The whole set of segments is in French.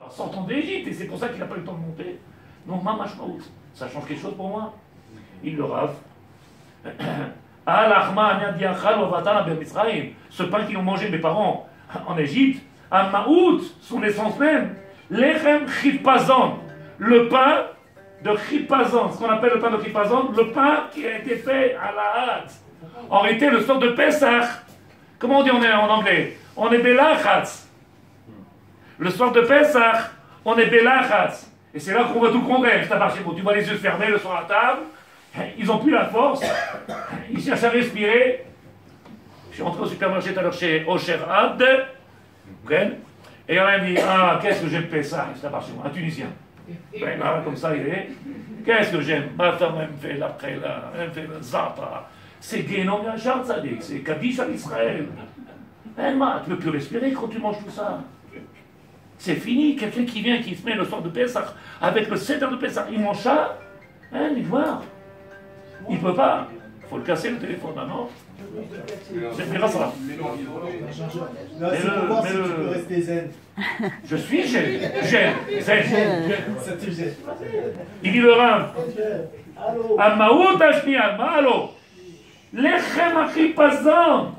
sortant d'Égypte, et c'est pour ça qu'il n'a pas eu le temps de monter. Non, mamashmaout, ça change quelque chose pour moi. Il le rave. Ce pain qu'ils ont mangé mes parents en Égypte, à Maout, son essence même, lechem chipazon, le pain de chipazon, ce qu'on appelle le pain de chipazon, le pain qui a été fait à la hâte. En réalité, le sort de Pesach, comment on dit en anglais? On est belachatz. Le soir de Pesach, on est belachatz. Et c'est là qu'on voit tout le contraire. Tu vois les yeux fermés le soir à table, ils n'ont plus la force, ils cherchent à respirer. Je suis rentré au supermarché tout à l'heure chez Osher Abd, et on m'a dit, ah, qu'est-ce que j'aime Pesach, un Tunisien. Ben là, comme ça, il est. Qu'est-ce que j'aime? Ma femme, elle me fait la préla, elle me fait le zapa. C'est Guénon Yachar Tzadik, c'est Kaddish à Israël. Tu ne peux plus respirer quand tu manges tout ça. C'est fini. Quelqu'un qui vient, qui se met le soir de Pesach, avec le 7 heures de Pesach, il mange ça, il voit. Il ne peut pas. Il faut le casser le téléphone, non? C'est bien ça. Là, c'est pour voir si tu peux rester zen. Je suis zen. Zen. Ça te gêne. Il dit le Rav. Amaout Ashmiya, Malo. Lechem achipazon.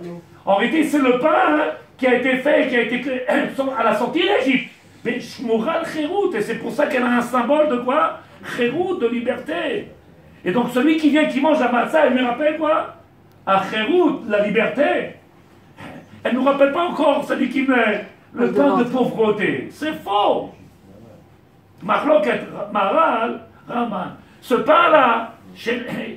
En réalité, c'est le pain qui a été fait, qui a été à la sortie d'Égypte. Mais Shmural Cherout, et c'est pour ça qu'elle a un symbole de quoi? Cherout, de liberté. Et donc celui qui vient, qui mange la matzah, elle me rappelle quoi? À Cherout, la liberté. Elle ne nous rappelle pas encore celui qui met le pain de pauvreté. C'est faux. Machloket, Maral, Raman. Ce pain-là,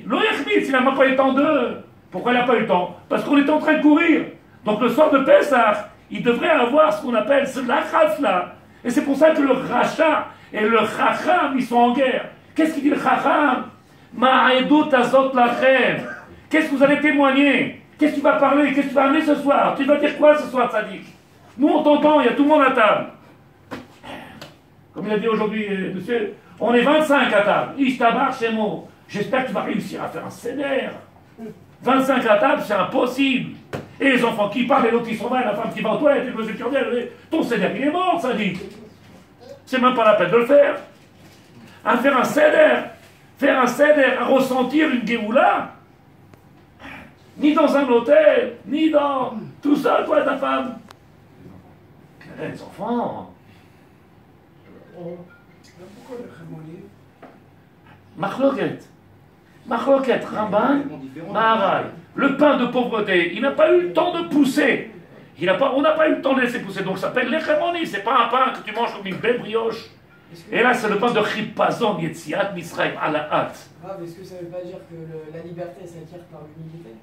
l'Oyachmitz, il n'a même pas eu le temps de... Pourquoi il n'a pas eu le temps? Parce qu'on était en train de courir. Donc le soir de Pesach, il devrait avoir ce qu'on appelle la chafla. Et c'est pour ça que le rachat et le chacham, ils sont en guerre. Qu'est-ce qu'il dit le chacham? Ma'edut azot lachem. Qu'est-ce que vous allez témoigner? Qu'est-ce que tu vas parler? Qu'est-ce que tu vas amener ce soir? Tu vas dire quoi ce soir, Tzadik? Nous, on t'entend, il y a tout le monde à table. Comme il a dit aujourd'hui, monsieur, on est 25 à table. Ishtabar chez moi. J'espère que tu vas réussir à faire un sénère. 25 à table, c'est impossible. Et les enfants qui parlent, et l'autre qui s'en va, et la femme qui va aux toilettes, et le monsieur qui revient, ton sénère, il est mort, ça dit. C'est même pas la peine de le faire. À faire un sénère, à ressentir une géoula, ni dans un hôtel, ni dans tout ça, toi et ta femme. Les enfants. Pourquoi le Khamoni? Machloket, Ramban, Maharal. Le pain de pauvreté, il n'a pas eu le temps de pousser. On n'a pas eu le temps de laisser pousser. Donc ça s'appelle l'Echemoni. C'est pas un pain que tu manges comme une belle brioche. Et là, c'est le pain de Chipazon, Yetziat, Misraïm, à la hâte. Est-ce que ça ne veut pas dire que la liberté s'acquiert par l'humilité?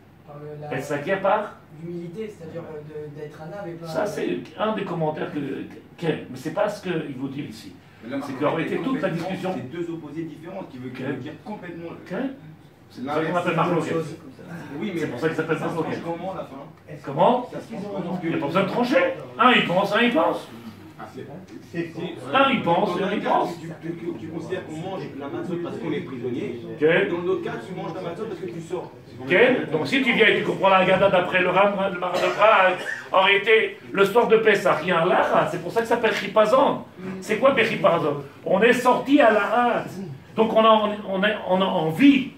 Elle s'acquiert par l'humilité, c'est-à-dire d'être un âme et pas... Ça, c'est un des commentaires mais c'est pas ce qu'il vous dire ici. C'est qu'en réalité, toute la discussion... C'est deux opposés différents qui veulent dire complètement... C'est ça qu'on appelle Machloket. Oui, mais c'est pour ça qu'il s'appelle Machloket. Comment la fin? Comment? Il n'y a pas besoin de trancher. Un il pense, un il pense. Un il pense, un il pense. Tu considères qu'on mange la matzot parce qu'on est prisonnier. Dans l'autre cas, tu manges la matzot parce que tu sors. Donc si tu viens et tu comprends la Haggadah d'après le Marat de Prague, en réalité, le soir de Pessah, il y a un lara, c'est pour ça que ça s'appelle Chipazon. C'est quoi Chipazon? On est sorti à la hâte. Donc on a envie.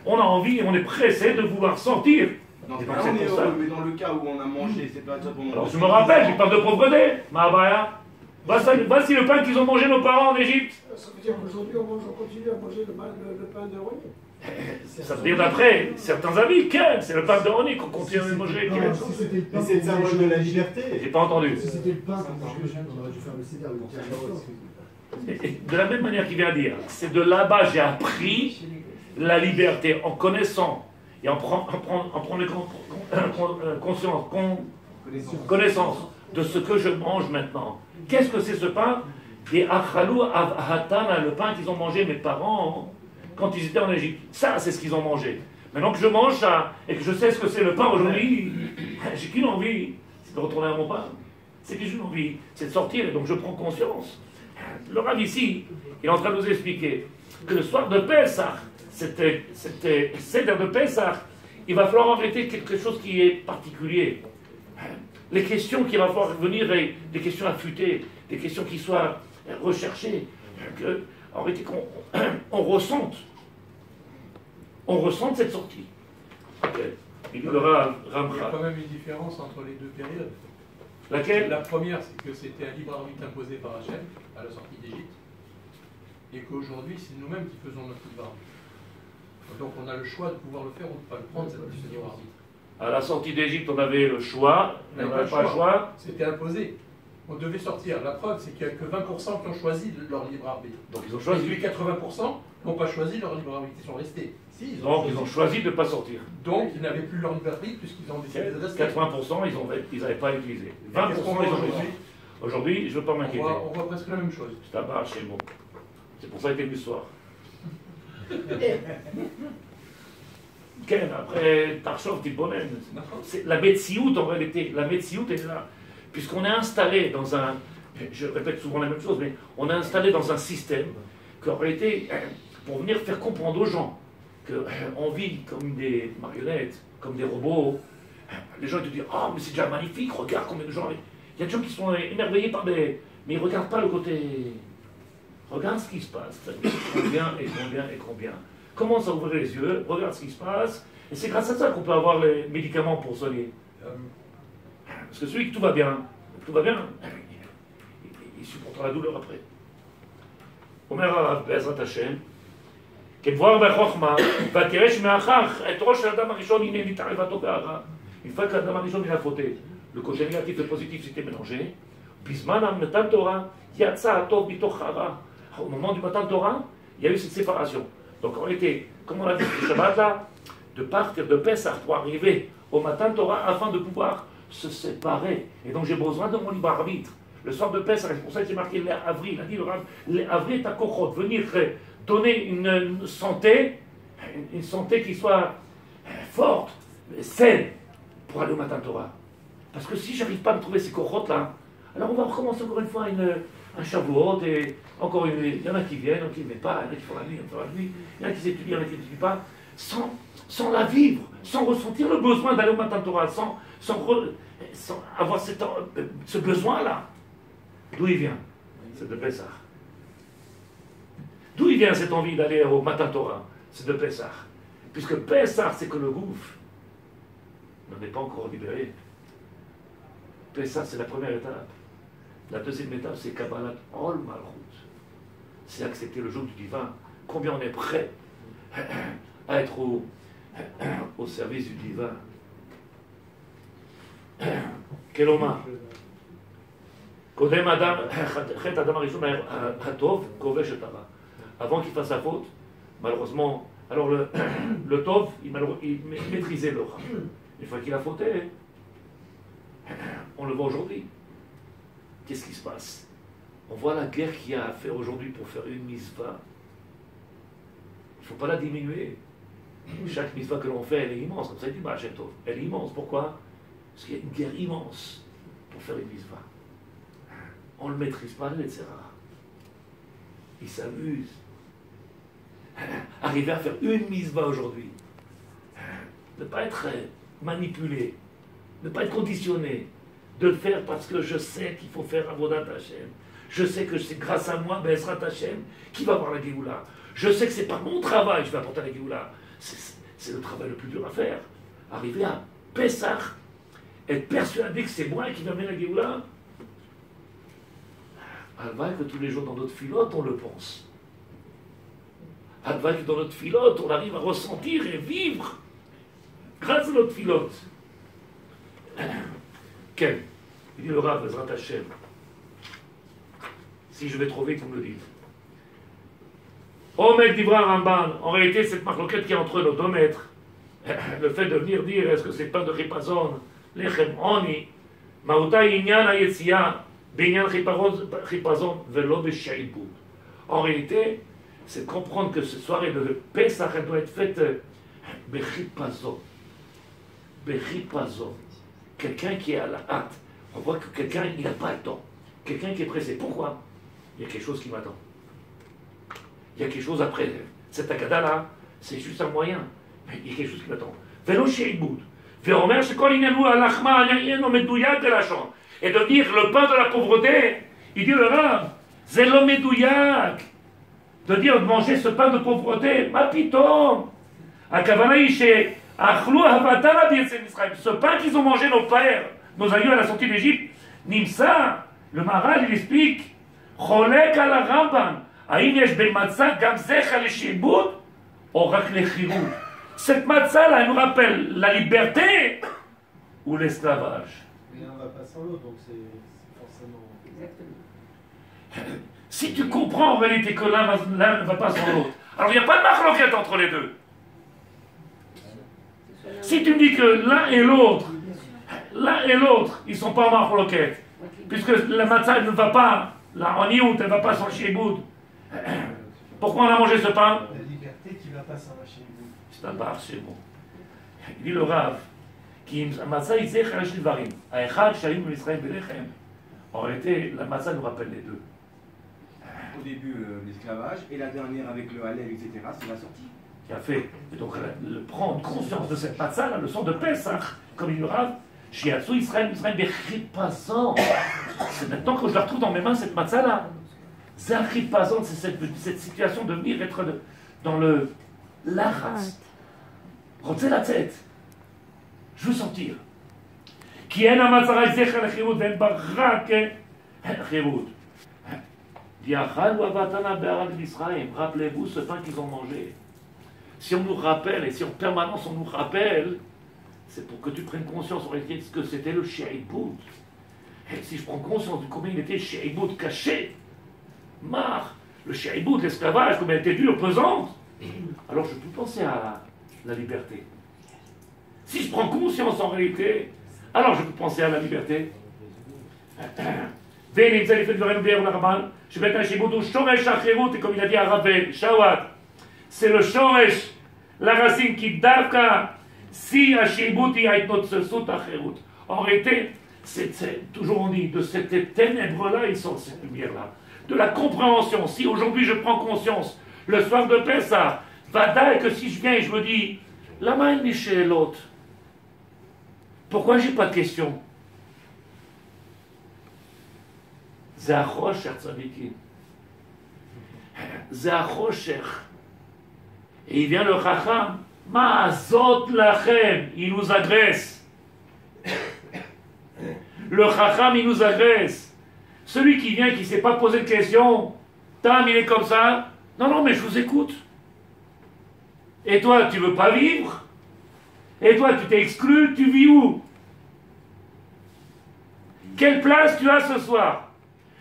On a envie, on est pressé de vouloir sortir. Non, c'est pas on est heureux, mais dans le cas où on a mangé, c'est pas ça pour manger. Alors je me rappelle, il parle de pauvreté. Mahabaya. Voici le pain qu'ils ont mangé nos parents en Égypte. Ça veut dire qu'aujourd'hui, on continue à manger le pain de Roni. Ça veut dire d'après certains avis, c'est le pain de Roni qu'on continue à manger. Mais c'est le symbole de la liberté. J'ai pas entendu. Si c'était le pain qu'on mangeait, on aurait dû faire le céder. De la même manière qu'il vient de dire, c'est de là-bas j'ai appris la liberté en connaissant et en prenant connaissance de ce que je mange maintenant. Qu'est-ce que c'est ce pain? Des achalou ahatana, le pain qu'ils ont mangé mes parents quand ils étaient en Égypte. Ça, c'est ce qu'ils ont mangé. Maintenant que je mange ça et que je sais ce que c'est le pain aujourd'hui, j'ai qu'une envie, c'est de retourner à mon pain. C'est qu'une envie, c'est de sortir et donc je prends conscience. Le Rav ici, il est en train de nous expliquer que le soir de Pessah, c'était Seder de Pessah, il va falloir arrêter quelque chose qui est particulier. Les questions qu'il va falloir venir, des questions affûtées, des questions qui soient rechercher, en réalité, on ressente cette sortie. Il y aura Ramcha. Il y a quand même une différence entre les deux périodes. Laquelle? La première, c'est que c'était un libre arbitre imposé par Hachem à la sortie d'Égypte, et qu'aujourd'hui, c'est nous-mêmes qui faisons notre libre arbitre. Donc on a le choix de pouvoir le faire ou de ne pas le prendre, ce libre arbitre. À la sortie d'Égypte, on avait le choix, on n'avait pas le choix. C'était imposé. On devait sortir. La preuve, c'est qu'il n'y a que 20% qui ont choisi leur libre arbitre. Donc ils ont choisi. Et les 80% n'ont pas choisi leur libre arbitre, ils sont restés. Si, Donc ils ont choisi de ne pas sortir. Donc ils n'avaient plus leur libre arbitre puisqu'ils ont décidé de rester. 80% ils n'avaient pas utilisé. 20% ils ont réussi. Aujourd'hui, je ne veux pas m'inquiéter. On voit presque la même chose. C'est un bar chez moi. C'est pour ça qu'il était du soir. Après, Tarchov, Tiponen. La Metsiout, en réalité, la Metsiout est là. Puisqu'on est installé dans un. Je répète souvent la même chose, mais on est installé dans un système qu'en réalité, pour venir faire comprendre aux gens qu'on vit comme des marionnettes, comme des robots, les gens te disent oh, mais c'est déjà magnifique, regarde combien de gens. Il y a des gens qui sont émerveillés par des. Mais ils ne regardent pas le côté. Regarde ce qui se passe. Combien et combien et combien. Commence à ouvrir les yeux, regarde ce qui se passe, et c'est grâce à ça qu'on peut avoir les médicaments pour soigner. Parce que celui qui tout va bien, il supportera la douleur après. Omer Bezrat Hashem, כדבר בחוכמה, ותראה שמאחר את ראש האדם הראשון, הנה נתערבתו בהרה. Une fois que l'Adam הראשון il a fauté, le côté négatif et le positif s'étaient mélangés, בזמן מתן תורה, יצא הטוב מתוך הרע. Au moment du matin de Torah, il y a eu cette séparation. Donc on était, comme on a dit ce Shabbat là, de partir de Pessah pour arriver au matin de Torah afin de pouvoir se séparer. Et donc j'ai besoin de mon libre arbitre. Le soir de Pessah, c'est pour ça que j'ai marqué l'avril. Il a dit le Rav, l'avril est à Kochot, venir donner une santé qui soit forte, saine, pour aller au matin de Torah. Parce que si j'arrive pas à me trouver ces Kochot là, alors on va recommencer encore une fois un Shavuot, et encore il y en a qui viennent, il y en a qui ne viennent pas, il y en a qui font la nuit, il y en a qui s'étudient, il y en a qui n'étudient pas, sans la vivre, sans ressentir le besoin d'aller au matin de Torah, sans avoir ce besoin-là. D'où il vient? C'est de Pessah. D'où il vient cette envie d'aller au matin de Torah? C'est de Pessah. Puisque Pessah, c'est que le gouffre n'en est pas encore libéré. Pessah, c'est la première étape. La deuxième étape, c'est Kabbalat Ol Malchut. C'est accepter le joug du divin. Combien on est prêt à être au service du divin. Keloma. Kodem Adam, Chet Adam Arishon Hatov, Kovesh et Tara. Avant qu'il fasse sa faute, malheureusement, alors le Tov, il maîtrisait le Ra. Une fois qu'il a fauté, on le voit aujourd'hui. Qu'est-ce qui se passe? On voit la guerre qu'il y a à faire aujourd'hui pour faire une mitzvah. Il ne faut pas la diminuer. Chaque mitzvah que l'on fait, elle est immense. Comme ça, il dit, bah, Tov. Elle est immense. Pourquoi? Parce qu'il y a une guerre immense pour faire une mitzvah. On ne le maîtrise pas, etc. Il s'amuse. Arriver à faire une mitzvah aujourd'hui. Ne pas être manipulé. Ne pas être conditionné. De le faire parce que je sais qu'il faut faire Avodat Hashem. Je sais que c'est grâce à moi, Bezrat Hashem, qui va avoir la Géoula. Je sais que c'est par mon travail que je vais apporter la Géoula. C'est le travail le plus dur à faire. Arriver à Pessah, être persuadé que c'est moi qui va amener la Géoula. Alvaï que tous les jours dans notre filote, on le pense. Alvaï que dans notre filote, on arrive à ressentir et vivre grâce à notre filote. Quel? Il dit le Rav, Bezrat Hashem. Si je vais trop vite, vous me le dites. Omek Divra Ramban, en réalité, cette marloquette qui est entre nos deux maîtres, le fait de venir dire est-ce que c'est pain de Chipazon, Lechem Oni, Maouta Inyan Ayetzia, Binyan Chipazon, Velo Beshaibud. En réalité, c'est de comprendre que cette soirée de Pesach, elle doit être faite Bechipazon. Bechipazon. Quelqu'un qui est à la hâte. On voit que quelqu'un, il n'a pas le temps. Quelqu'un qui est pressé. Pourquoi? Il y a quelque chose qui m'attend. Il y a quelque chose après. Cette Agada-là, c'est juste un moyen. Mais il y a quelque chose qui m'attend. Velo sheibud. Veomer shekol inenu alachma alien omeduyat de la chambre. Et de dire le pain de la pauvreté, il dit le Rav, Zelomedouyak. De dire de manger ce pain de pauvreté. Ma piton. Ce pain qu'ils ont mangé nos pères, nos aïeux à la sortie d'Égypte, Nimsa, le Maharal, il explique, Cholek à la Ramban, Aïm yesh ben matzah gam zecha le shibud, ou rak le chirut. Cette matzah là, elle nous rappelle la liberté ou l'esclavage. Mais l'un ne va pas sans l'autre, donc c'est forcément. Exactement. Si tu comprends en réalité que l'un ne va pas sans l'autre, alors il n'y a pas de marloquette entre les deux. Si tu me dis que l'un et l'autre, ils ne sont pas en marloquette, puisque la matzah ne va pas, la honiout, elle ne va pas sans le shiboud. Pourquoi on a mangé ce pain? La liberté qui ne va pas sans la shiboud. C'est un bar chez moi. Il dit le Rav, qui matzah iseh chalash livarim, aechad shayim b'Israël belechem. En réalité, la matzah nous rappelle les deux. Au début, l'esclavage, et la dernière avec le halal, etc., c'est la sortie. Qui a fait, et donc prendre conscience de cette matzah, la leçon de Pesach, comme il le Rav, Shiatsu Israël b'chipazon. C'est maintenant que je la retrouve dans mes mains, cette matzah-là. C'est un chipazon, c'est cette situation de venir être dans le lachatz. Rotze la tête. Je veux sentir. Qui est la matzah zecher le chirut, ven barak chirut. Rappelez-vous ce pain qu'ils ont mangé. Si on nous rappelle, et si en permanence on nous rappelle, c'est pour que tu prennes conscience en réalité de ce que c'était le shi'boud. Et si je prends conscience de combien il était shi'boud caché, le shi'boud, l'esclavage, combien il était dur, pesante, alors je peux penser à la liberté. Si je prends conscience en réalité, alors je peux penser à la liberté. Et comme il a dit à Rabbe Shawat, c'est le shoresh, la racine qui davka, si Hashibouti a notre achérut. En réalité, c'est toujours on dit, de cette ténèbres-là, ils sont cette lumière-là. De la compréhension. Si aujourd'hui je prends conscience, le soir de Pessah, Vadaï, que si je viens et je me dis, la main est chez l'autre. Pourquoi j'ai pas de question? Zahrocher tzadikim. Zahrocher. Et il vient le Chacham. Ma'azot lachem. Il nous agresse. Le Chacham, il nous agresse. Celui qui vient, qui ne s'est pas posé de question. Tam, il est comme ça. Non, mais je vous écoute. Et toi, tu veux pas vivre? Et toi, tu t'es exclu, tu vis où? Quelle place tu as ce soir?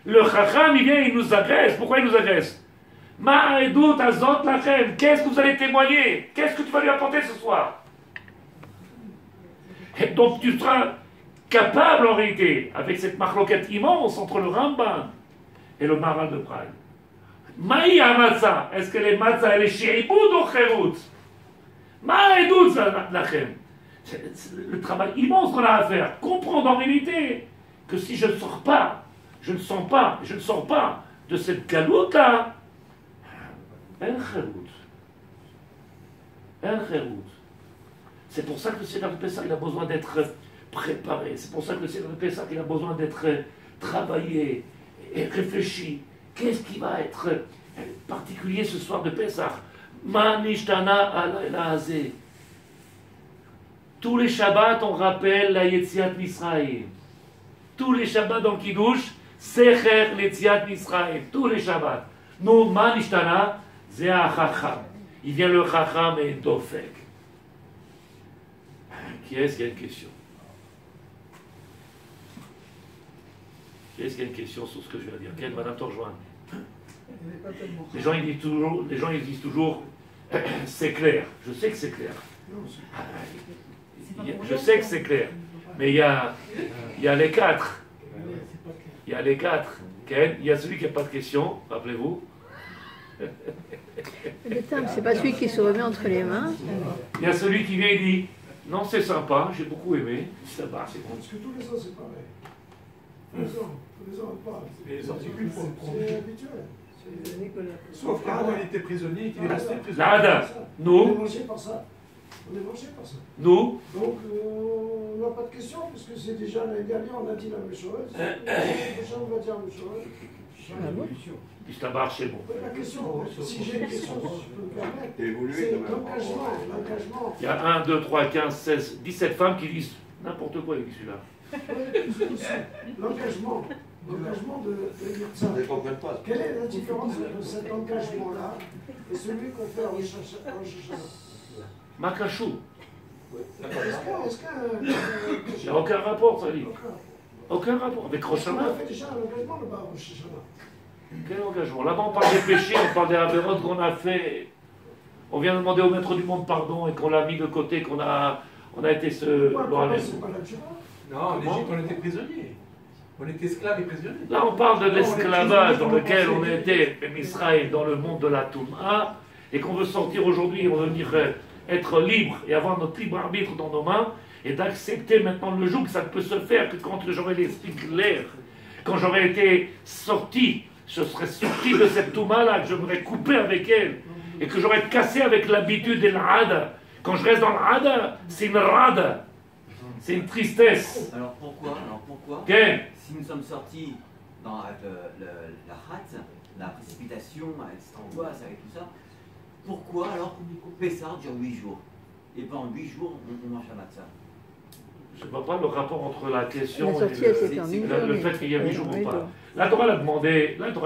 Le Chacham, il vient, il nous agresse. Pourquoi il nous agresse? Ma'edut azot lachem. Qu'est-ce que vous allez témoigner? Qu'est-ce que tu vas lui apporter ce soir? Et donc tu seras capable en réalité, avec cette marloquette immense entre le Ramban et le Maharal de Prague. Maïa matzah. Est-ce que les matzah, elle est shi'boud ou chérut? Ma'edut lachem. C'est le travail immense qu'on a à faire. Comprendre en réalité que si je ne sors pas, je ne sors pas de cette galoute-là, c'est pour ça que le Seder de Pessah, il a besoin d'être préparé. C'est pour ça que le Seder de Pessah, il a besoin d'être travaillé et réfléchi. Qu'est-ce qui va être particulier ce soir de Pessah? Ma nishtana alayla hazeh. Tous les Shabbats, on rappelle la Yetziat Misraïm. Tous les Shabbats dans Kiddush, Secher l'Yetziat Misraïm. Tous les Shabbats. Nous, ma nishtana, c'est un Chacham. Il vient le Chacham et Dofek. Qui est-ce qui a une question? Qui est-ce qui a une question sur ce que je viens de dire? Quelle madame te rejoint? Les gens ils disent toujours c'est clair. Je sais que c'est clair. Je sais que c'est clair. Mais il y a les quatre. Il y a les quatre. Il y a celui qui n'a pas de question, rappelez-vous. Le terme, c'est pas celui qui se remet entre les mains. Il y a celui qui vient et dit non, c'est sympa, j'ai beaucoup aimé. Ça va, c'est bon. Parce que tous les ans, c'est pareil. Tous les ans, on parle. Les articles pour C'est habituel. Sauf qu'avant, il était prisonnier et qu'il est resté prisonnier. Nada. Nous. On est par ça. On est fâché par ça. Nous? Donc, on n'a pas de questions, puisque c'est déjà l'année dernière, on a dit la même chose. L'année prochaine, on va dire la même chose. C'est bon. La question, si j'ai une question, si je peux me permettre, c'est l'engagement. Il y a 1, 2, 3, 15, 16, 17 femmes qui disent n'importe quoi avec celui-là. L'engagement de dire ça. Quelle est la différence entre cet engagement-là et celui qu'on fait en Rosh Makachou. Est-ce Il n'y a aucun rapport, ça dit. Aucun rapport. Avec Rosh Hashanah. On a fait déjà un engagement là-bas à Rosh Hashanah. Quel engagement? Là-bas, on parle des péchés, on parle des avérotes qu'on a fait. On vient demander au maître du monde pardon et qu'on l'a mis de côté, qu'on a été se. C'est pas la Tchouva. Non, en Égypte, on était prisonniers. On était esclaves et prisonniers. Là, on parle de l'esclavage dans lequel on était, même Israël, dans le monde de la Touma, et qu'on veut sortir aujourd'hui, on veut venir être libre et avoir notre libre arbitre dans nos mains, et d'accepter maintenant le jour que ça ne peut se faire que quand j'aurai l'esprit clair, quand j'aurai été sorti, je serais sorti de cette Touma-là, que je m'aurais coupé avec elle, et que j'aurais cassé avec l'habitude de l'Hada. Quand je reste dans l'Hada, c'est une rada. C'est une tristesse. Alors pourquoi Okay. Si nous sommes sortis dans la hâte, la précipitation, avec cette angoisse, avec tout ça, pourquoi alors Pessah dure 8 jours? Et pendant 8 jours, on mange la matzah? Je ne vois pas le rapport entre la question La sortie, elle s'est terminée. et le fait qu'il y a 8 jours ou pas. La Torah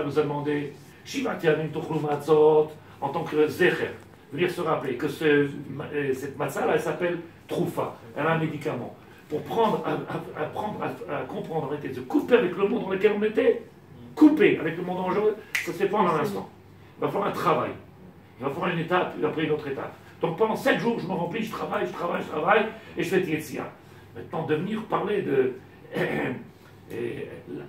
nous a demandé, Shivati Amim Tochlu Matzot, en tant que Zecher, venir se rappeler que cette matzah-là, elle s'appelle Troufa, elle a un médicament. Pour apprendre à comprendre, arrêter de se couper avec le monde dans lequel on était, couper avec le monde dangereux, ça ne se fait pas en un instant. Il va falloir un travail. Il va falloir une étape, et après une autre étape. Donc pendant 7 jours, je me remplis, je travaille, et je fais Tietzia. Maintenant, de venir parler de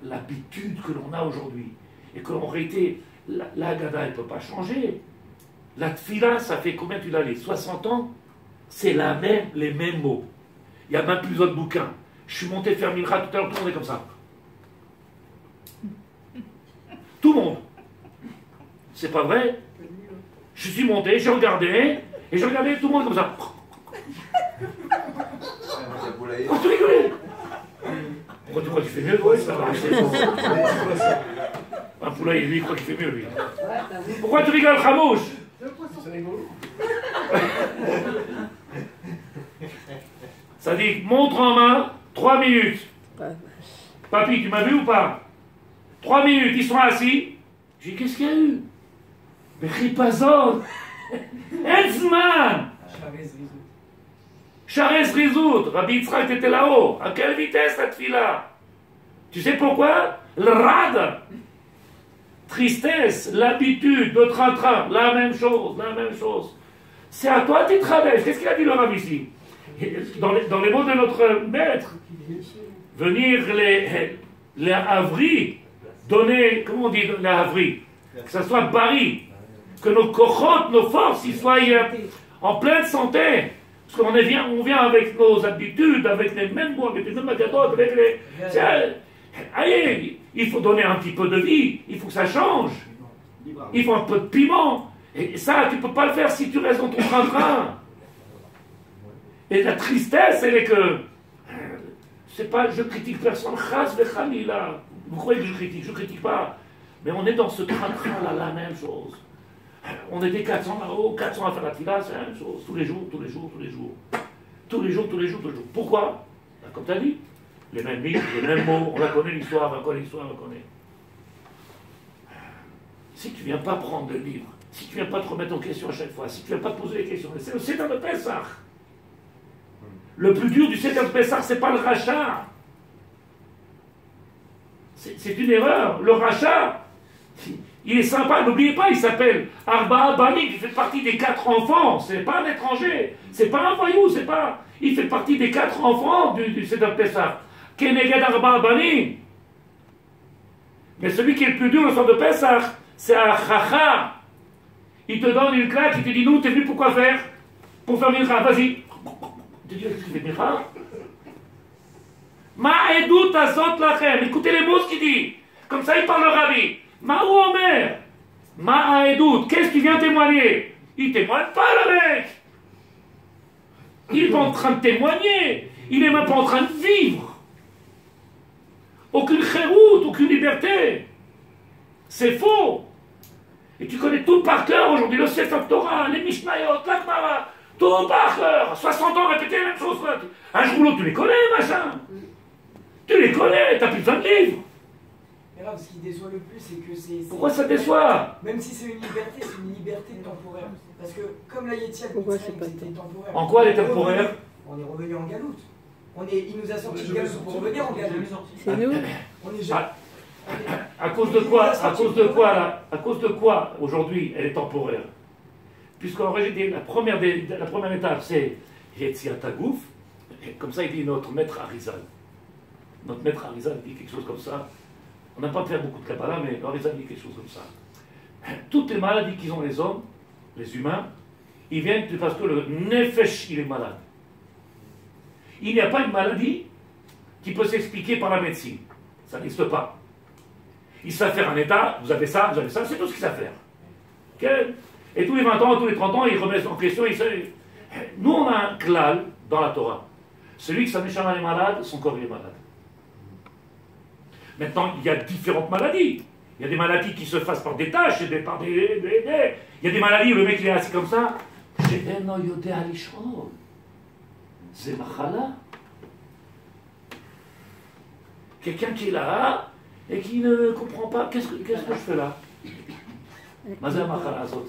l'habitude que l'on a aujourd'hui, et qu'en réalité, la Haggadah, elle ne peut pas changer. La Tfila, ça fait combien tu l'as les 60 ans? C'est les mêmes mots. Il n'y a même plus besoin de bouquins. Je suis monté faire Mincha tout à l'heure, tout le monde est comme ça. Tout le monde. C'est pas vrai? Je suis monté, j'ai regardé, et j'ai regardé tout le monde comme ça. Pourquoi tu rigoles? Pourquoi tu crois qu'il fait mieux? Oui, ça va. Un poulailler, lui, il croit qu'il fait mieux, lui. Pourquoi tu rigoles, Khamouche? C'est rigolo. Ça dit, montre en main, 3 minutes. Papy, tu m'as vu ou pas? 3 minutes, ils sont assis. J'ai dit, qu'est-ce qu'il y a eu? Mais Ripazon, Enzman, Charez Rizout, Rabbi Yitzhak était là-haut. À quelle vitesse cette fille-là? Tu sais pourquoi? Le rad, tristesse, l'habitude, le train-train, la même chose. C'est à toi, tu travailles. Qu'est-ce qu'il a dit le Rabbi ici? Dans les mots de notre maître, venir les havris, donner, comment on dit les havris? Que ça soit bari, que nos kochot, nos forces, ils soient en pleine santé. Parce qu'on vient avec nos habitudes, avec les mêmes mots, avec les mêmes magadotes, avec les... Allez, il faut donner un petit peu de vie, il faut que ça change. Il faut un peu de piment. Et ça, tu ne peux pas le faire si tu restes dans ton train-train. Et la tristesse, elle est que... C'est pas, je critique personne, chas vechamila. Vous croyez que je critique pas. Mais on est dans ce train-train là, la même chose. On était 400 là-haut, 400 à faire la tfila, c'est la même chose. Tous les jours. Pourquoi? Ben, comme tu as dit, les mêmes mythes, les mêmes mots, on la connaît l'histoire, on la connaît. Si tu ne viens pas prendre le livre, si tu ne viens pas te remettre en question à chaque fois, si tu ne viens pas te poser les questions, c'est le Seder de Pessah. Le plus dur du Seder de Pessah, c'est pas le rachat. C'est une erreur. Le rachat, il est sympa, n'oubliez pas, il s'appelle Arba Bani, il fait partie des 4 enfants, c'est pas un étranger, c'est pas un voyou, il fait partie des 4 enfants du Seder Pessah. Keneged Arba Bani. Mais celui qui est le plus dur le soir de Pessah, c'est un chacha. Il te donne une claque, il te dit, nous, t'es venu pour quoi faire? Pour faire Mincha, vas-y. Tu dis, qu'est-ce que tu fais Mincha? Ma edut azot lachem. Écoutez les mots ce qu'il dit. Comme ça, il parle le rabbi. Ma ou omer. Ma edut. Qu'est-ce que tu viens témoigner? Il témoigne pas, le mec. Il n'est pas en train de témoigner. Il n'est même pas en train de vivre. Aucune chéroute, aucune liberté. C'est faux. Et tu connais tout par cœur aujourd'hui, le Sefer Torah, les Mishnayot, la Gemara, tout par cœur. 60 ans répéter la même chose. Un jour ou l'autre, tu les connais, machin. Tu les connais, t'as plus besoin de livres. Mais là, ce qui déçoit le plus, c'est que c'est... Pourquoi ça déçoit? Même si c'est une liberté, c'est une liberté temporaire. Parce que comme la Yétiat c'était temporaire. En quoi elle est temporaire? On est revenu en galoute. Il nous a sorti de galoute pour revenir en galoute. C'est nous. On est jamais... À cause de quoi? À cause de quoi là? À cause de quoi aujourd'hui elle est temporaire? Puisqu'en réalité la première étape c'est Yetziat Hagouf. Comme ça il dit notre maître Arizal. Notre maître Arizal dit quelque chose comme ça. On n'a pas fait beaucoup de Kabbalah, mais Arizal dit quelque chose comme ça. Toutes les maladies qu'ils ont les hommes, les humains, ils viennent parce que le Nefesh il est malade. Il n'y a pas une maladie qui peut s'expliquer par la médecine. Ça n'existe pas. Ils savent faire un état, vous avez ça, c'est tout ce qu'ils savent faire. Okay? Et tous les 20 ans, tous les 30 ans, ils remettent en question. Nous, on a un klal dans la Torah. Celui qui sa neshama est malade, son corps est malade. Maintenant, il y a différentes maladies. Il y a des maladies qui se fassent par des tâches, il y a des maladies où le mec il est assis comme ça. C'est machala. Quelqu'un qui est là et qui ne comprend pas. Qu'est-ce que je fais là? Mazal machala azot.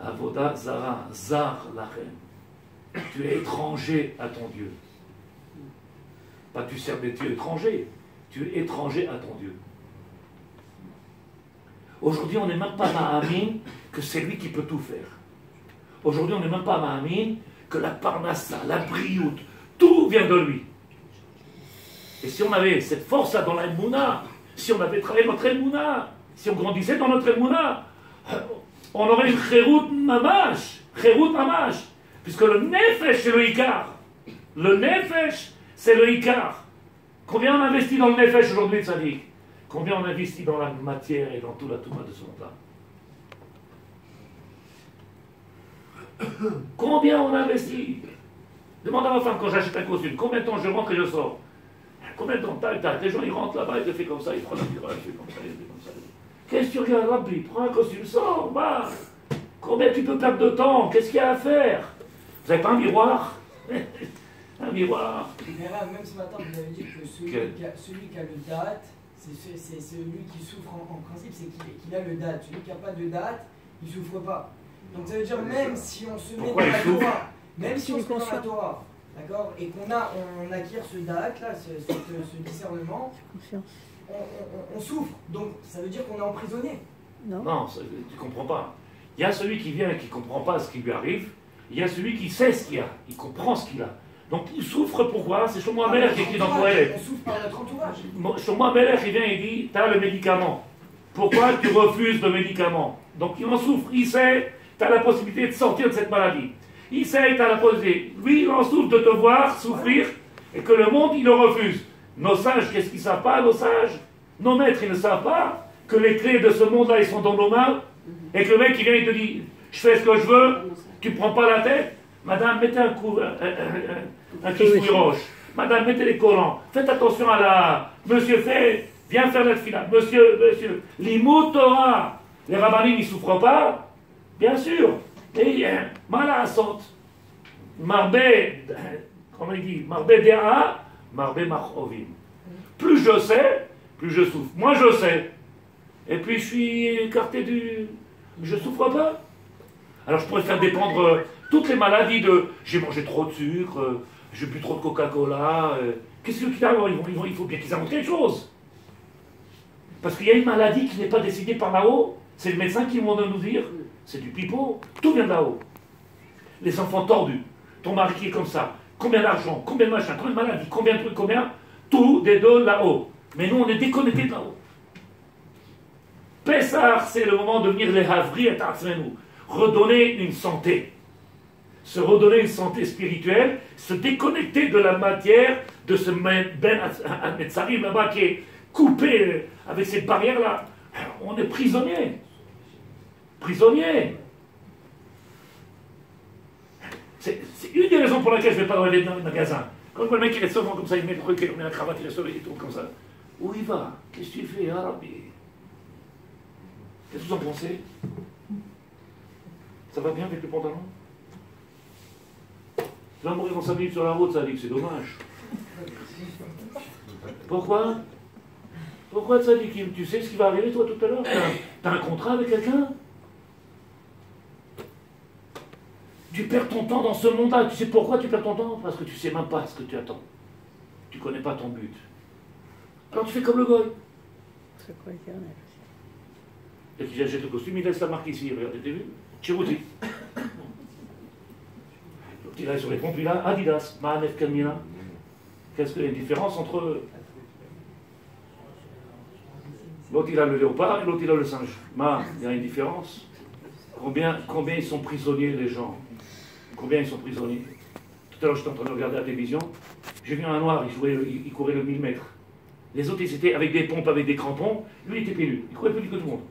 Avoda zara, zar lachem. Tu es étranger à ton Dieu. Pas tu sers des dieux étrangers, tu es étranger à ton Dieu. Aujourd'hui, on n'est même pas ma'amin que c'est lui qui peut tout faire. Aujourd'hui, on n'est même pas ma'amin que la parnassa, la brioute, tout vient de lui. Et si on avait cette force-là dans la Emouna, si on avait travaillé notre Emouna, si on grandissait dans notre Emouna, on aurait une chéroute mamash, puisque le nefesh c'est le ikar. Le nefesh c'est le ikar. Combien on investit dans le nefesh aujourd'hui, Tzadik? Combien on investit dans la matière et dans tout la touma de ce monde-là? Combien on investit? Demande à ma femme quand j'achète un costume, combien de temps je rentre et je sors? Combien de temps? Tac, les gens ils rentrent là-bas, ils te font comme ça, ils prennent un virage, ils font comme ça, ils font comme ça. Qu'est-ce que tu regardes, Rabbi? Prends un costume, sors, va. Combien tu peux perdre de temps? Qu'est-ce qu'il y a à faire? Vous n'avez pas un miroir? Un miroir. Mais là, même ce matin, vous avez dit que celui qui a le date, c'est celui qui souffre en principe, c'est qu'il a le date. Celui qui n'a pas de date, il ne souffre pas. Donc ça veut dire même si on se met dans la Torah, même si on se met dans la Torah, d'accord, et qu'on acquiert ce date là, ce discernement, on souffre. Donc ça veut dire qu'on est emprisonné. Non, tu ne comprends pas. Il y a celui qui vient et qui ne comprend pas ce qui lui arrive. Il y a celui qui sait ce qu'il a, il comprend ce qu'il a. Donc il souffre pourquoi? C'est Shlomo HaMelech qui écrit dans Kohelet. On souffre par notre entourage. Shlomo HaMelech il vient et dit, tu as le médicament. Pourquoi tu refuses le médicament? Donc il en souffre, il sait, tu as la possibilité de sortir de cette maladie. Il sait, tu as la possibilité. Lui, il en souffre de te voir souffrir et que le monde, il le refuse. Nos sages, qu'est-ce qu'ils ne savent pas, nos sages? Nos maîtres, ils ne savent pas que les clés de ce monde-là, ils sont dans nos mains et que le mec, il vient et te dit, je fais ce que je veux, tu ne prends pas la tête. Madame, mettez un coup, un kishouï roche. Madame, mettez les collants. Faites attention à la... Monsieur, viens faire la fila. Monsieur, l'imout Torah. Les rabbinim, ils ne souffrent pas? Bien sûr. Et mala asot. Marbe, comment il dit? Marbe dea, marbe machovim. Plus je sais, plus je souffre. Moi, je sais. Et puis, je suis écarté du... Je ne souffre pas. Alors, je pourrais faire dépendre... toutes les maladies de j'ai mangé trop de sucre, j'ai bu trop de Coca-Cola, qu'est-ce qui arrive? Il faut bien qu'ils inventent quelque chose. Parce qu'il y a une maladie qui n'est pas décidée par là-haut, c'est le médecin qui vient de nous dire, c'est du pipeau, tout vient de là-haut. Les enfants tordus, ton mari qui est comme ça, combien d'argent, combien de machin, combien de maladies, combien de trucs, combien, tout des deux là-haut. Mais nous on est déconnectés de là-haut. Pessah, c'est le moment de venir les havri et nous redonner une santé. Se redonner une santé spirituelle, se déconnecter de la matière, de ce Ben Netzarim là-bas qui est coupé avec cette barrière-là. On est prisonnier. Prisonnier. C'est une des raisons pour laquelle je ne vais pas aller dans le magasin. Quand je vois le mec qui reste souvent comme ça, il met le truc, il met la cravate, il reste et tout comme ça. Où il va? Qu'est-ce que tu fais, Arabi? Qu'est-ce que vous en pensez? Ça va bien avec le pantalon? Tu vas mourir dans 5 minutes sur la route, ça dit que c'est dommage. Pourquoi? Pourquoi ça dit que tu sais ce qui va arriver toi tout à l'heure? T'as un contrat avec quelqu'un? Tu perds ton temps dans ce monde-là. Tu sais pourquoi tu perds ton temps? Parce que tu ne sais même pas ce que tu attends. Tu ne connais pas ton but. Alors tu fais comme le goy. C'est quoi éternel aussi. Et qui achète le costume, il laisse la marque ici. Regardez, t'as vu? Chirouti. Il a sur les pompes, il a Adidas, Mahanef Kamina. Qu'est-ce qu'il y a une différence entre eux? L'autre il a le léopard et l'autre il a le singe. Il y a une différence. Combien ils sont prisonniers les gens? Combien ils sont prisonniers? Tout à l'heure j'étais en train de regarder la télévision. J'ai vu un noir, il courait le 1000 mètres. Les autres ils étaient avec des pompes, avec des crampons. Lui il était pélu. Il courait plus vite que tout le monde.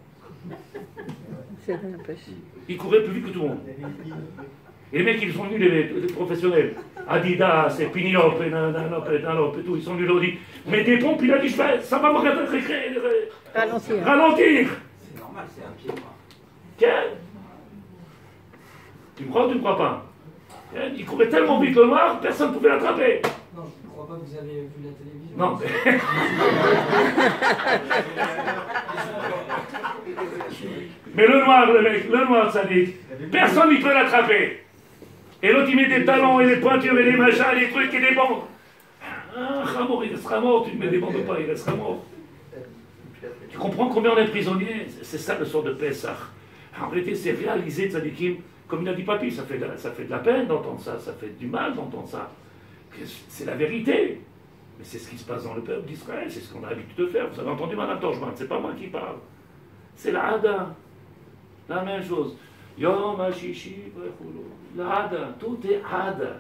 Il courait plus vite que tout le monde. Et les mecs ils sont venus, les professionnels. Adidas, et Pinilop, et Nanop, et tout. Ils sont venus leur dire. Mais des pompes, il a dit ça va me ralentir. Ralentir. C'est normal, c'est un pied noir. Quel? Tu me crois ou tu ne me crois pas? Il courait tellement vite le noir, personne ne pouvait l'attraper. Non, je ne crois pas que vous avez vu la télévision. Non. Mais le noir, le mec, le noir, ça dit, personne ne peut l'attraper. Et l'autre, il met des talons et des pointures et des machins, et des trucs et des bandes. Ah, Ramor, il restera mort, tu ne mets des bandes pas, il restera mort. Tu comprends combien on est prisonniers? C'est ça le sort de Pessah. En réalité, c'est réalisé, tzadikim, comme il a dit Papy, ça fait de la peine d'entendre ça, ça fait du mal d'entendre ça. C'est la vérité. Mais c'est ce qui se passe dans le peuple d'Israël, c'est ce qu'on a l'habitude de faire. Vous avez entendu Madame Torchman, c'est pas moi qui parle. C'est la Hada. La même chose. Yom HaShishi, la Hada. Tout est Hada.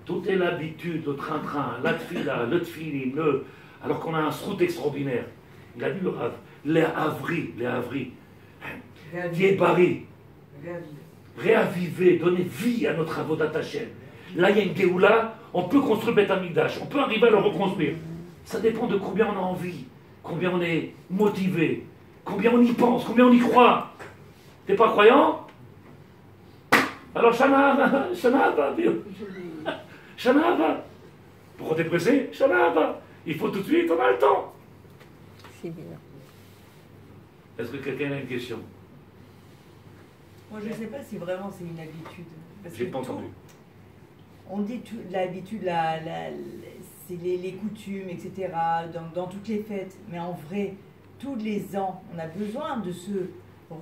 Tout est l'habitude, le train-train, la tfila, le tfilim, alors qu'on a un srout extraordinaire. Il a dit le Rav, les havri, Diébari, réaviver, donner vie à notre avodat Hashem. Là, il y a une Géoula, on peut construire Beth Amikdash, on peut arriver à le reconstruire. Ça dépend de combien on a envie, combien on est motivé, combien on y pense, combien on y croit. T'es pas croyant? Alors, Shana Haba. Pourquoi t'es pressé? Shana Haba. Il faut tout de suite, on a le temps. C'est bien. Est-ce que quelqu'un a une question? Moi, je ne sais pas si vraiment c'est une habitude. J'ai pas entendu. On dit l'habitude, c'est les coutumes, etc., dans toutes les fêtes. Mais en vrai, tous les ans, on a besoin de se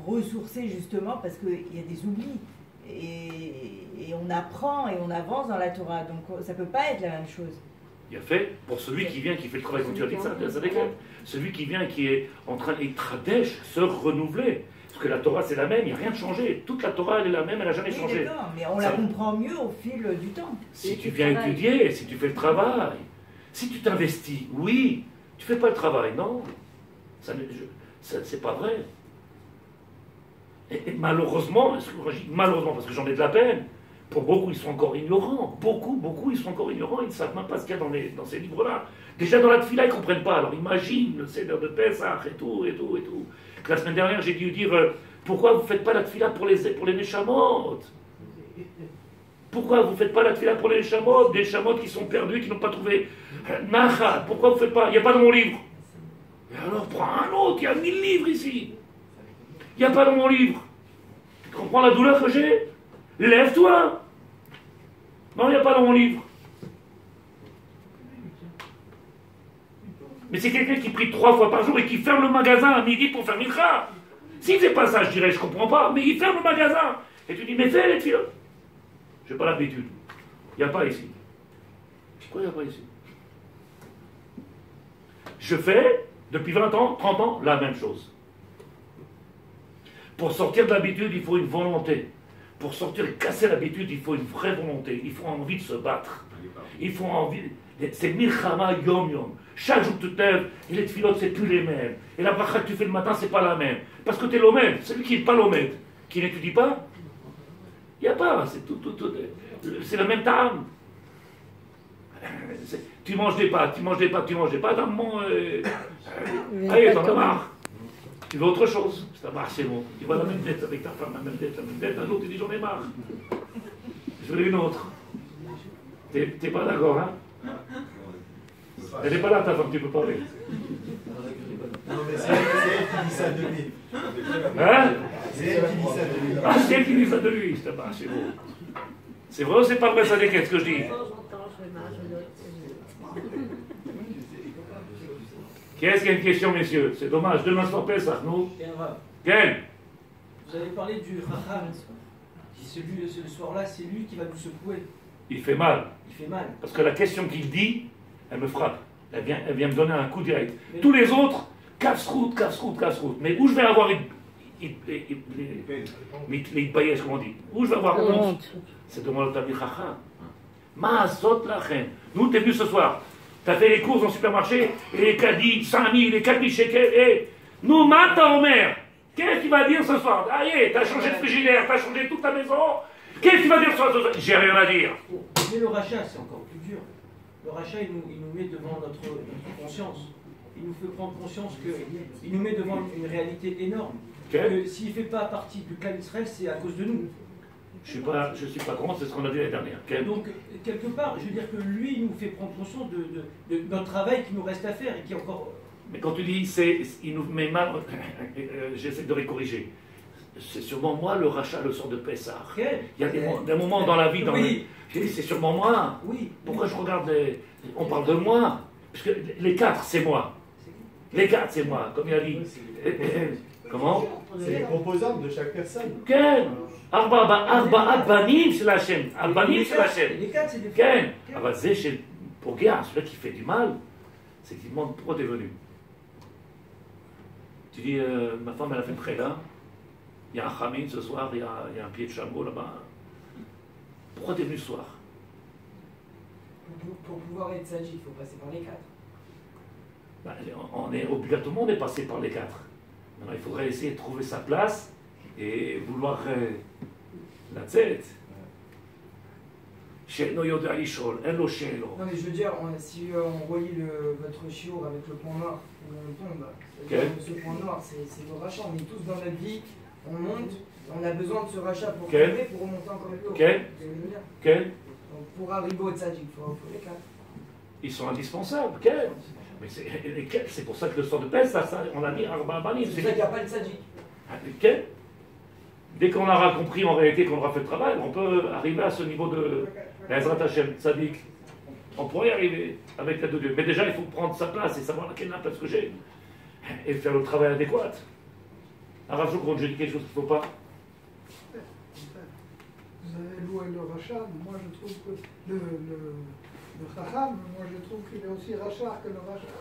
ressourcer justement parce qu'il y a des oublis. Et on apprend et on avance dans la Torah. Donc ça ne peut pas être la même chose. Il a fait, pour celui qui vient, qui fait le travail, comme tu as dit ça décale. Celui qui vient, qui est en train de se renouveler. Parce que la Torah, c'est la même, il n'y a rien de changé. Toute la Torah, elle est la même, elle n'a jamais changé. Mais on la comprend mieux au fil du temps. Si tu viens étudier, si tu fais le travail, si tu t'investis, oui, tu ne fais pas le travail, non. C'est pas vrai. Et malheureusement, parce que j'en ai de la peine, pour beaucoup, ils sont encore ignorants. Beaucoup, ils sont encore ignorants. Ils ne savent même pas ce qu'il y a dans ces livres-là. Déjà, dans la tefila, ils ne comprennent pas. Alors, imagine le Seder de Pessah et tout. La semaine dernière, j'ai dû dire, pourquoi vous ne faites pas la tefila pour les Neshamot? Pourquoi vous ne faites pas la tefila pour les Neshamot? Des Neshamot qui sont perdus, qui n'ont pas trouvé Nacha. Pourquoi vous ne faites pas? Il n'y a pas dans mon livre. Et alors, prends un autre. Il y a 1000 livres ici. Il n'y a pas dans mon livre. Tu comprends la douleur que j'ai? Lève-toi. Non, il n'y a pas dans mon livre. Mais c'est quelqu'un qui prie 3 fois par jour et qui ferme le magasin à midi pour faire Mikra. S'il ne fait pas ça, je dirais, je ne comprends pas, mais il ferme le magasin. Et tu dis, mais fais les filles. Je n'ai pas l'habitude. Il n'y a pas ici. Pourquoi il n'y a pas ici? Je fais, depuis 20 ans, 30 ans, la même chose. Pour sortir de l'habitude, il faut une volonté. Pour sortir et casser l'habitude, il faut une vraie volonté. Il faut envie de se battre. Il faut envie... C'est milchama yom. Chaque jour que tu te lèves, et les tfilotes, c'est plus les mêmes. Et la bracha que tu fais le matin, c'est pas la même. Parce que tu es l'omède. Celui qui n'est pas l'omède, qui n'étudie pas, Il n'y a pas, c'est c'est le même terme. Tu manges des pâtes, tu manges des pâtes, tu manges des pâtes, à un moment, allez, t'en as marre. Tu veux autre chose, ça marche, c'est bon. Tu vois la même dette avec ta femme, la même dette, un autre, tu dis j'en ai marre. Je veux une autre. T'es pas d'accord, hein? Elle n'est pas là, ta femme, tu peux parler. Non, mais c'est elle qui dit ça de lui. Hein? C'est elle qui dit ça de lui. Ah, c'est elle qui dit ça de lui, c'est bon. C'est vrai ou c'est pas vrai, ça qu'est-ce que je dis? Qu'est-ce qu'il y a une question, messieurs? C'est dommage, demain soir Pessah, nous. Quel? Vous avez parlé du Raham. Ce soir-là, c'est lui qui va nous secouer. Il fait mal. Il fait mal. Parce que la question qu'il dit, elle me frappe. Elle vient me donner un coup direct. Mais tous les autres, casse-route. Mais où je vais avoir les paillettes, comment on dit? Où je vais avoir honte? C'est de mon Tabi Chacham. Ma'asot lachem. Nous, t'es venu ce soir. T'as fait les courses dans le supermarché, et les caddies, 5000, les 4000 shekels, et nous, Mata Omer. Qu'est-ce que tu vas dire ce soir? Allez, t'as changé de frigidaire, t'as changé toute ta maison. Qu'est-ce que tu vas dire ce soir? J'ai rien à dire. Mais le rachat, c'est encore plus dur. Le rachat, il nous met devant notre conscience. Il nous fait prendre conscience qu'il nous met devant une réalité énorme. Que s'il ne fait pas partie du clan d'Israël, c'est à cause de nous. Je suis pas contre, c'est ce qu'on a dit l'année dernière. Donc, quelque part, je veux dire que lui, il nous fait prendre conscience de notre travail qui nous reste à faire et qui est encore... Mais quand tu dis, il nous met mal, j'essaie de les corriger. C'est sûrement moi le rachat le sort de Pessah. Il y a des moments dans la vie, j'ai dit, c'est sûrement moi. Oui. Pourquoi je regarde on parle de moi? Parce que les 4, c'est moi. Les 4, c'est moi, comme il a dit. Comment? C'est les composantes de chaque personne. Ken, Arba Banim, c'est la chaîne. Albanim, c'est la chaîne. Les 4, c'est des Ken, pour Guerre, celui qui fait du mal, c'est qu'il demande pourquoi t'es venu. Tu dis, ma femme, elle a fait près là. Il y a un khamin ce soir, il y a un pied de chameau là-bas. Pourquoi t'es venu ce soir? Pour pouvoir être sage, il faut passer par les 4. Ben, obligatoirement, on est passé par les 4. Maintenant, il faudrait essayer de trouver sa place et vouloir la tête. Non, mais je veux dire, si on relie votre chiour avec le point noir, on tombe. Ce point noir, c'est le rachat. On est tous dans notre vie, on monte, on a besoin de ce rachat pour tomber, pour remonter encore plus haut. Donc pour arriver au tzaddik, il faut les 4. Ils sont indispensables, mais c'est pour ça que le sort de Pessah, on a dit Arba Banim. C'est pour ça qu'il n'y a pas de tzaddik. Dès qu'on aura compris en réalité qu'on aura fait le travail, on peut arriver à ce niveau de Ezrat Hashem, tzaddik. On pourrait y arriver avec l'aide de Dieu. Mais déjà, il faut prendre sa place et savoir laquelle place que j'ai. Et faire le travail adéquat. Arav Joukron, je dis quelque chose qu'il ne faut pas. Vous avez loué le rachat, moi je trouve que le Chacham, moi je trouve qu'il est aussi rachat que le rachat.